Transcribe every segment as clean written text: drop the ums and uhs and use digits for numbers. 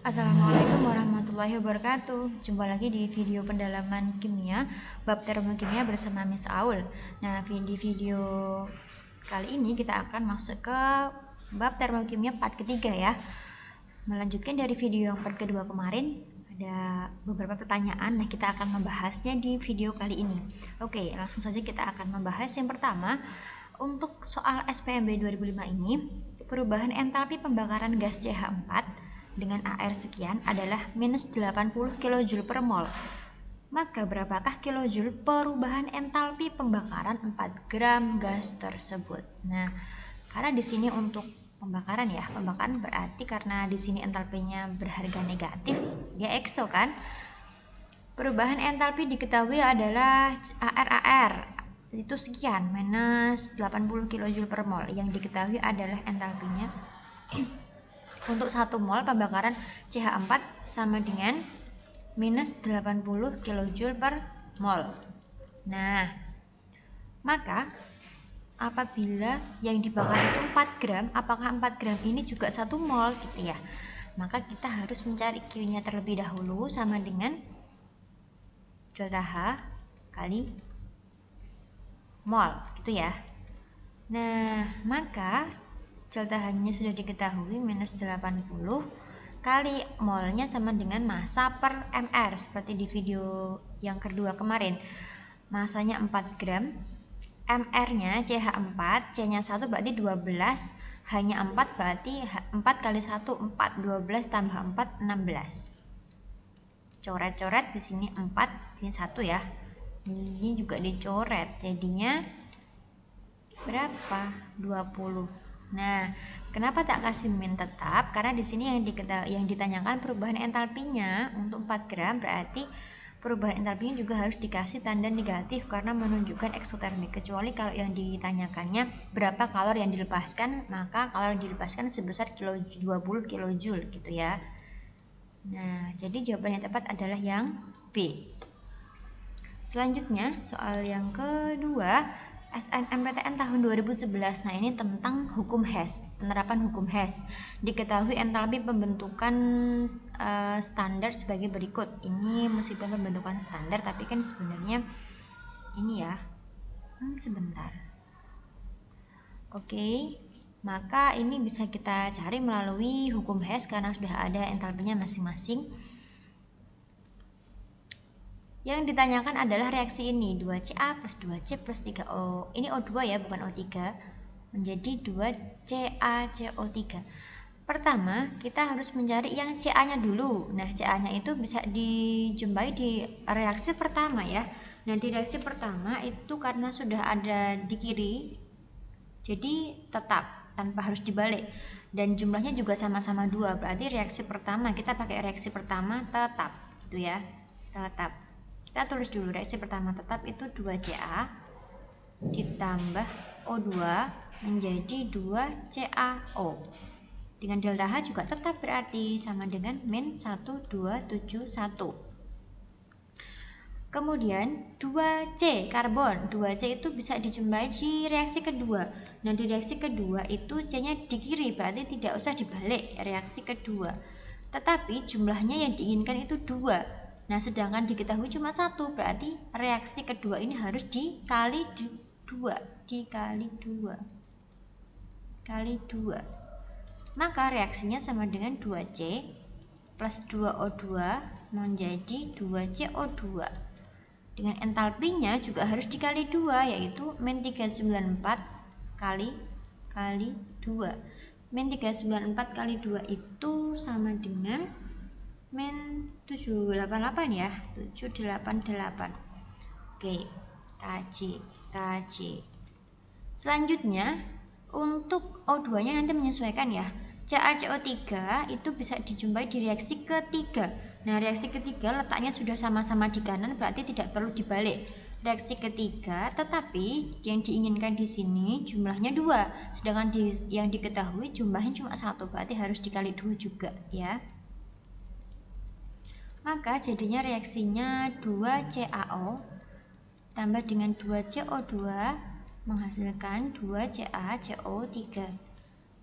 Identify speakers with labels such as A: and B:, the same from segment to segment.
A: Assalamualaikum warahmatullahi wabarakatuh. Jumpa lagi di video pendalaman kimia bab termokimia bersama Miss Aul. Nah, di video kali ini kita akan masuk ke bab termokimia part ketiga ya. Melanjutkan dari video yang part kedua kemarin, ada beberapa pertanyaan. Nah, kita akan membahasnya di video kali ini. Oke, langsung saja kita akan membahas yang pertama. Untuk soal SPMB 2005 ini, perubahan entalpi pembakaran gas CH4 dengan AR sekian adalah minus 80 kJ per mol. Maka berapakah kilojoule perubahan entalpi pembakaran 4 gram gas tersebut? Nah, karena di sini untuk pembakaran ya, pembakaran berarti karena di sini entalpinya berharga negatif, dia ekso kan? Perubahan entalpi diketahui adalah AR itu sekian minus 80 kJ per mol. Yang diketahui adalah entalpinya untuk 1 mol pembakaran CH4 sama dengan minus 80 kJ per mol. Nah, maka apabila yang dibakar itu 4 gram, apakah 4 gram ini juga 1 mol gitu ya? Maka kita harus mencari Q-nya terlebih dahulu sama dengan delta H kali mol gitu ya. Nah, maka delta H-nya sudah diketahui minus 80 kali molnya sama dengan massa per mr seperti di video yang kedua kemarin. Masanya 4 gram, mr-nya CH4, C-nya 1 berarti 12, H-nya 4 berarti 4 kali 1 4, 12 tambah 4 16. Coret-coret di sini 4, ini 1 ya. Ini juga dicoret, jadinya berapa? 20. Nah, kenapa tak kasih min tetap? Karena di sini yang ditanyakan perubahan entalpinya untuk 4 gram, berarti perubahan entalpinya juga harus dikasih tanda negatif karena menunjukkan eksotermik. Kecuali kalau yang ditanyakannya berapa kalor yang dilepaskan, maka kalor yang dilepaskan sebesar 20 kilojoule gitu ya. Nah, jadi jawaban yang tepat adalah yang B. Selanjutnya, soal yang kedua, SNMPTN tahun 2011. Nah, ini tentang hukum Hess, penerapan hukum Hess. Diketahui entalpi pembentukan standar sebagai berikut. Ini meskipun pembentukan standar, tapi kan sebenarnya ini ya. Sebentar. Oke, maka ini bisa kita cari melalui hukum Hess karena sudah ada entalpinya masing-masing. Yang ditanyakan adalah reaksi ini 2Ca plus 2C plus 3O. Ini O2 ya, bukan O3. Menjadi 2CaCO3. Pertama, kita harus mencari yang Ca-nya dulu. Nah, Ca-nya itu bisa dijumpai di reaksi pertama ya. Nah, di reaksi pertama itu karena sudah ada di kiri, jadi tetap tanpa harus dibalik. Dan jumlahnya juga sama-sama 2. Berarti reaksi pertama, kita pakai reaksi pertama tetap. Gitu ya, tetap. Kita tulis dulu reaksi pertama tetap itu 2Ca ditambah O2 menjadi 2CaO. Dengan delta H juga tetap berarti sama dengan min 1271. Kemudian 2C karbon. 2C itu bisa dijumpai di reaksi kedua. Nah, di reaksi kedua itu C-nya di kiri, berarti tidak usah dibalik reaksi kedua. Tetapi jumlahnya yang diinginkan itu 2. Nah, sedangkan diketahui cuma 1, berarti reaksi kedua ini harus dikali 2. Maka reaksinya sama dengan 2C plus 2O2 menjadi 2CO2. Dengan entalpinya juga harus dikali 2, yaitu min 394 kali 2. Min 394 kali 2 itu sama dengan min 788 ya, 788. Oke, KC. Selanjutnya untuk O2 nya nanti menyesuaikan ya. CaCO3 itu bisa dijumpai di reaksi ketiga. Nah, reaksi ketiga letaknya sudah sama-sama di kanan, berarti tidak perlu dibalik. Reaksi ketiga, tetapi yang diinginkan di sini jumlahnya 2, sedangkan yang diketahui jumlahnya cuma 1, berarti harus dikali 2 juga ya. Maka jadinya reaksinya 2CaO tambah dengan 2CO2 menghasilkan 2CaCO3.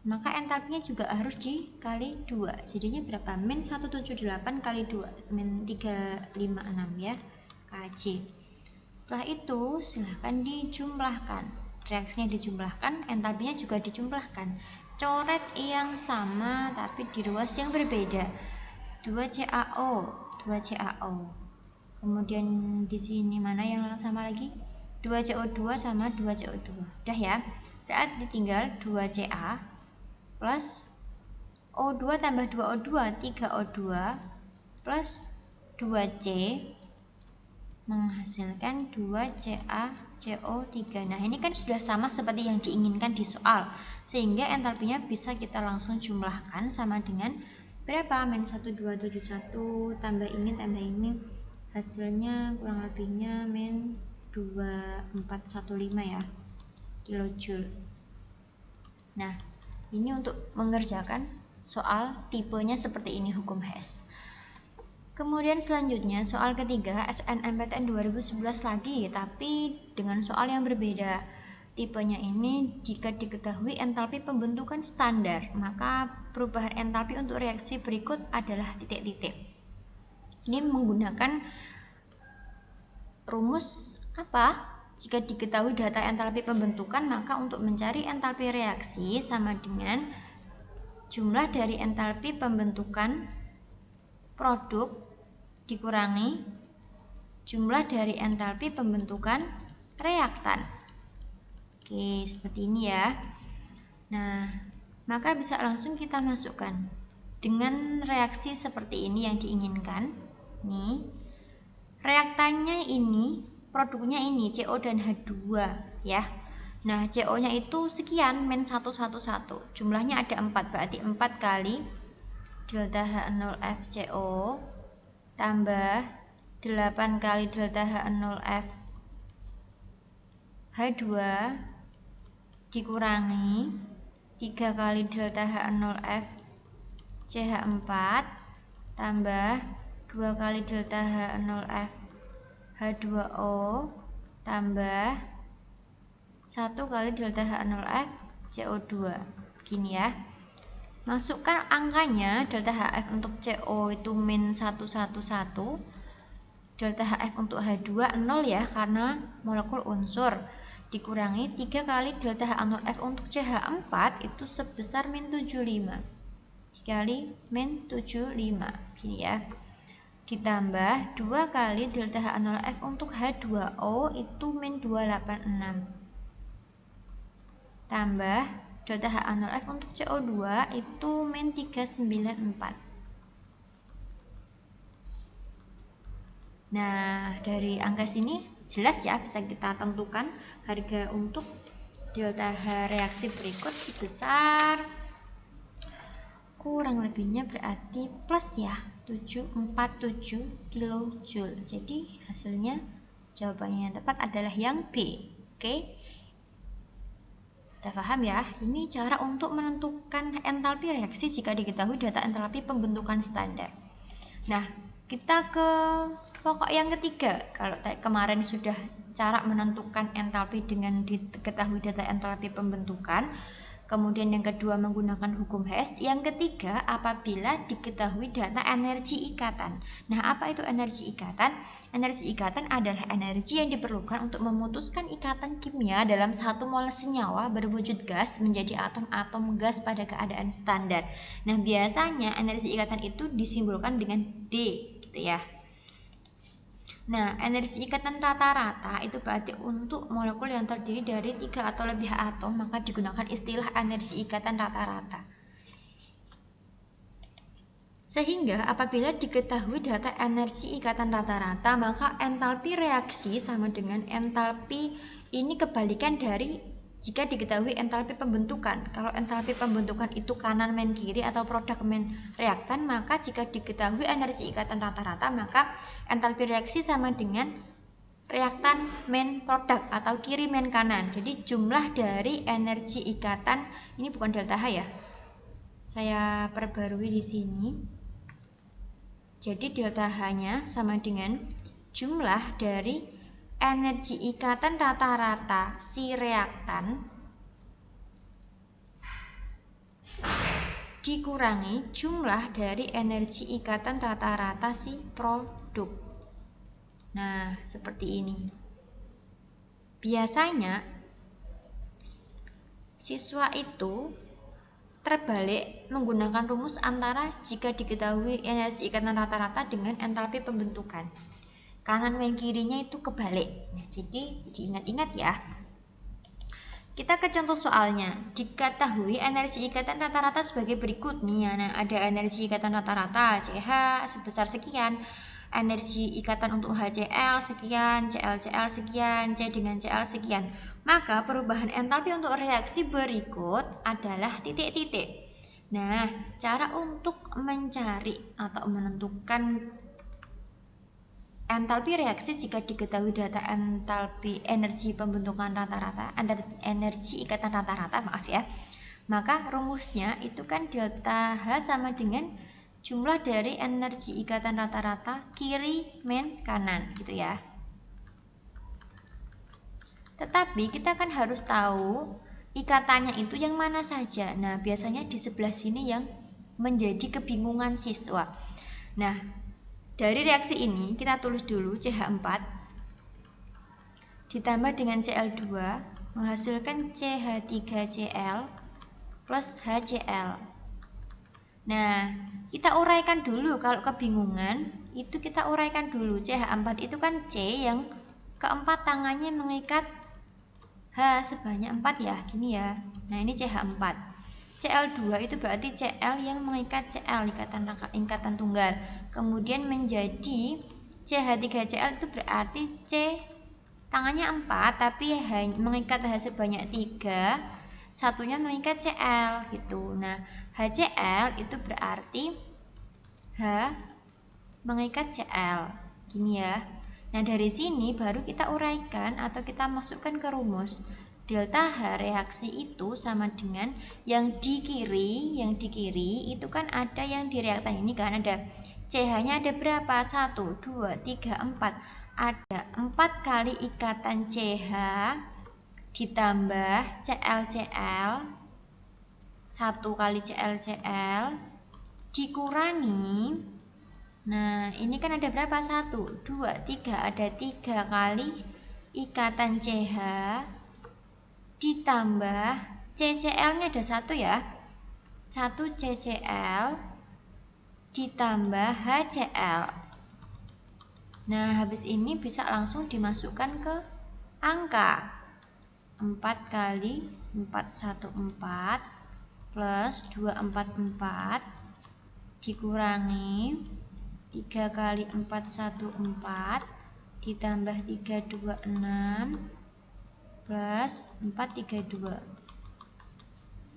A: maka entalpinya juga harus dikali 2. Jadinya berapa? Min 178 kali 2, min 356 ya, Kj. Setelah itu silahkan dijumlahkan. Reaksinya dijumlahkan, entalpinya juga dijumlahkan. Coret yang sama tapi di ruas yang berbeda. 2CaO, 2CaO. Kemudian di sini mana yang sama lagi? 2CO2 sama 2CO2. Udah ya. Berarti tinggal 2Ca plus O2 tambah 2O2, 3O2 plus 2C menghasilkan 2CaCO3. Nah, ini kan sudah sama seperti yang diinginkan di soal, sehingga entalpinya bisa kita langsung jumlahkan sama dengan berapa? Min 1271 tambah ini, hasilnya kurang lebihnya min 2415 ya, kilojoule. Nah, ini untuk mengerjakan soal tipenya seperti ini hukum Hess. Kemudian selanjutnya soal ketiga SNMPTN 2011 lagi, tapi dengan soal yang berbeda. Tipenya ini jika diketahui entalpi pembentukan standar, maka perubahan entalpi untuk reaksi berikut adalah titik-titik. Ini menggunakan rumus apa? Jika diketahui data entalpi pembentukan, maka untuk mencari entalpi reaksi sama dengan jumlah dari entalpi pembentukan produk dikurangi jumlah dari entalpi pembentukan reaktan. Oke, seperti ini ya. Nah, maka bisa langsung kita masukkan dengan reaksi seperti ini yang diinginkan. Nih, reaktannya ini, produknya ini CO dan H2 ya. Nah, CO-nya itu sekian, min 111. Jumlahnya ada 4, berarti 4 kali delta H0FCO tambah 8 kali delta H0F H2 dikurangi 3 kali delta H0F CH4 tambah 2 kali delta H0F H2O tambah 1 kali delta H0F CO2. Begini ya. Masukkan angkanya, delta HF untuk CO itu min 111, delta HF untuk H2 0 ya karena molekul unsur, dikurangi 3 kali delta H0F untuk CH4 itu sebesar min 75, dikali min 75 gini ya, ditambah 2 kali delta H0F untuk H2O itu min 286 tambah delta H0F untuk CO2 itu min 394. Nah, dari angka sini jelas ya bisa kita tentukan harga untuk delta H reaksi berikut sebesar kurang lebihnya berarti plus ya 747 kilojoule. Jadi hasilnya jawabannya yang tepat adalah yang B. Oke. Kita paham ya, ini cara untuk menentukan entalpi reaksi jika diketahui data entalpi pembentukan standar. Nah, kita ke pokok yang ketiga. Kalau kemarin sudah cara menentukan entalpi dengan diketahui data entalpi pembentukan, kemudian yang kedua menggunakan hukum Hess, yang ketiga apabila diketahui data energi ikatan. Nah, apa itu energi ikatan? Energi ikatan adalah energi yang diperlukan untuk memutuskan ikatan kimia dalam satu mol senyawa berwujud gas menjadi atom-atom gas pada keadaan standar. Nah, biasanya energi ikatan itu disimbolkan dengan D gitu ya. Nah, energi ikatan rata-rata itu berarti untuk molekul yang terdiri dari 3 atau lebih atom, maka digunakan istilah energi ikatan rata-rata. Sehingga apabila diketahui data energi ikatan rata-rata, maka entalpi reaksi sama dengan entalpi ini kebalikan dari jika diketahui entalpi pembentukan. Kalau entalpi pembentukan itu kanan min kiri atau produk min reaktan, maka jika diketahui energi ikatan rata-rata, maka entalpi reaksi sama dengan reaktan min produk atau kiri min kanan. Jadi jumlah dari energi ikatan ini bukan delta H ya. Saya perbarui di sini. Jadi delta H-nya sama dengan jumlah dari energi ikatan rata-rata si reaktan dikurangi jumlah dari energi ikatan rata-rata si produk. Nah, seperti ini. Biasanya siswa itu terbalik menggunakan rumus antara jika diketahui energi ikatan rata-rata dengan entalpi pembentukan. Kanan dan kirinya itu kebalik. Nah, jadi diingat-ingat ya. Kita ke contoh soalnya. Diketahui energi ikatan rata-rata sebagai berikut nih. Nah, ada energi ikatan rata-rata CH sebesar sekian, energi ikatan untuk HCl sekian, ClCl sekian, C dengan Cl sekian. Maka perubahan entalpi untuk reaksi berikut adalah titik-titik. Nah, cara untuk mencari atau menentukan entalpi reaksi jika diketahui data entalpi energi pembentukan rata-rata, energi ikatan rata-rata, maaf ya. Maka rumusnya itu kan delta H sama dengan jumlah dari energi ikatan rata-rata kiri min kanan gitu ya. Tetapi kita kan harus tahu ikatannya itu yang mana saja. Nah, biasanya di sebelah sini yang menjadi kebingungan siswa. Nah, dari reaksi ini kita tulis dulu CH4 ditambah dengan Cl2 menghasilkan CH3Cl plus HCl. Nah, kita uraikan dulu. Kalau kebingungan itu kita uraikan dulu. CH4 itu kan C yang keempat tangannya mengikat H sebanyak 4 ya, gini ya. Nah, ini CH4. Cl2 itu berarti Cl yang mengikat Cl, ikatan tunggal. Kemudian menjadi CH3Cl itu berarti C tangannya 4 tapi mengikat H sebanyak 3, satunya mengikat Cl gitu. Nah, HCl itu berarti H mengikat Cl. Gini ya. Nah, dari sini baru kita uraikan atau kita masukkan ke rumus. Delta H reaksi itu sama dengan yang di kiri itu kan ada yang di reaktan ini kan ada CH-nya ada berapa? 1, 2, 3, 4. Ada 4 kali ikatan CH ditambah ClCl 1 kali ClCl dikurangi. Nah, ini kan ada berapa? 1, 2, 3. Ada 3 kali ikatan CH ditambah CCl-nya ada 1 ya. 1 CCl ditambah HCl. Nah, habis ini bisa langsung dimasukkan ke angka. 4 kali 414 plus 244 dikurangi 3 kali 414 ditambah 326 plus 432.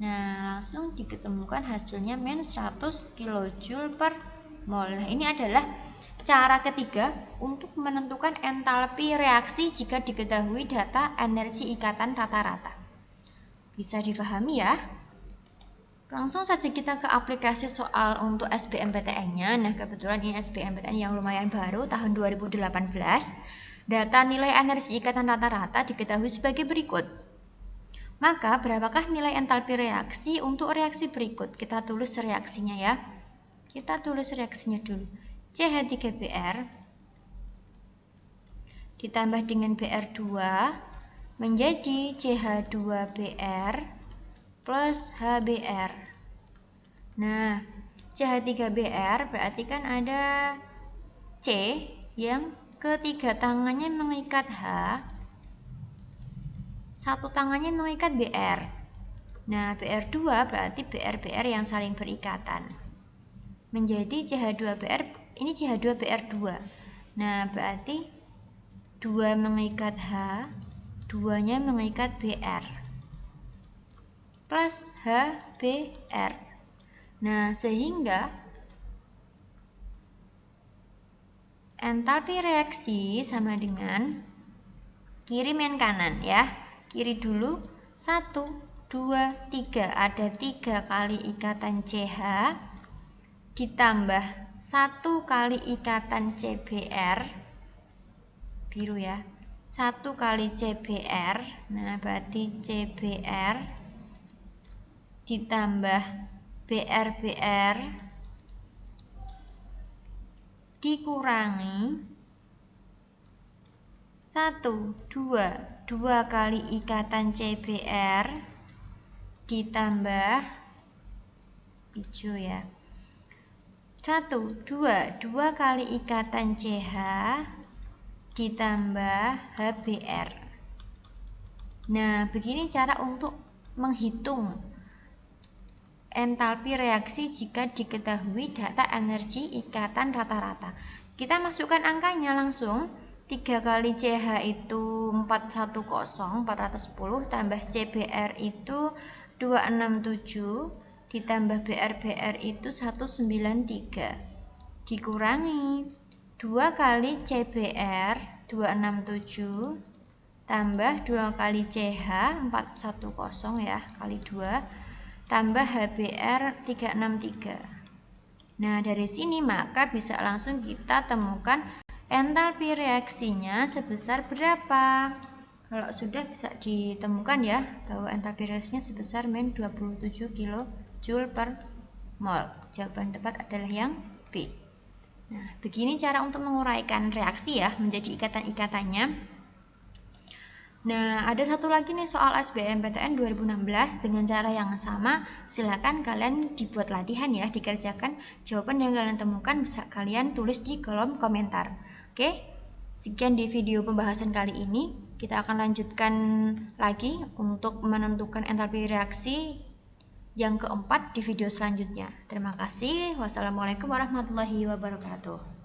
A: Nah, langsung diketemukan hasilnya min 100 kJ per mol. Nah, ini adalah cara ketiga untuk menentukan entalpi reaksi jika diketahui data energi ikatan rata-rata. Bisa dipahami ya? Langsung saja kita ke aplikasi soal untuk SBMPTN-nya. Nah, kebetulan ini SBMPTN yang lumayan baru tahun 2018. Data nilai energi ikatan rata-rata diketahui sebagai berikut. Maka, berapakah nilai entalpi reaksi untuk reaksi berikut? Kita tulis reaksinya ya. Kita tulis reaksinya dulu. CH3Br ditambah dengan Br2 menjadi CH2Br plus HBr. Nah, CH3Br berarti kan ada C yang ketiga tangannya mengikat H, satu tangannya mengikat Br. Nah, Br2 berarti Br yang saling berikatan. Menjadi CH2Br, ini CH2Br2. Nah, berarti 2 mengikat H, 2-nya mengikat Br. Plus HBr. Nah, sehingga entalpi reaksi sama dengan kiri min kanan ya. Kiri dulu 1, 2, 3. Ada 3 kali ikatan CH ditambah 1 kali ikatan CBr. Biru ya. 1 kali CBr. Nah, berarti CBr ditambah BR dikurangi 2 kali ikatan CBR ditambah hijau ya. 2 kali ikatan CH ditambah HBR. Nah, begini cara untuk menghitung entalpi reaksi jika diketahui data energi ikatan rata-rata. Kita masukkan angkanya langsung. 3 kali CH itu 410 tambah CBR itu 267 ditambah BR itu 193 dikurangi 2 kali CBR 267 tambah 2 kali CH 410 ya kali 2 tambah HBR 363. Nah, dari sini maka bisa langsung kita temukan entalpi reaksinya sebesar berapa. Kalau sudah bisa ditemukan ya bahwa entalpi reaksinya sebesar min 27 kJ per mol. Jawaban tepat adalah yang B. Nah, begini cara untuk menguraikan reaksi ya menjadi ikatan-ikatannya. Nah, ada satu lagi nih soal SBMPTN 2016 dengan cara yang sama. Silakan kalian dibuat latihan ya, dikerjakan. Jawaban yang kalian temukan bisa kalian tulis di kolom komentar. Oke, sekian di video pembahasan kali ini. Kita akan lanjutkan lagi untuk menentukan entalpi reaksi yang keempat di video selanjutnya. Terima kasih. Wassalamualaikum warahmatullahi wabarakatuh.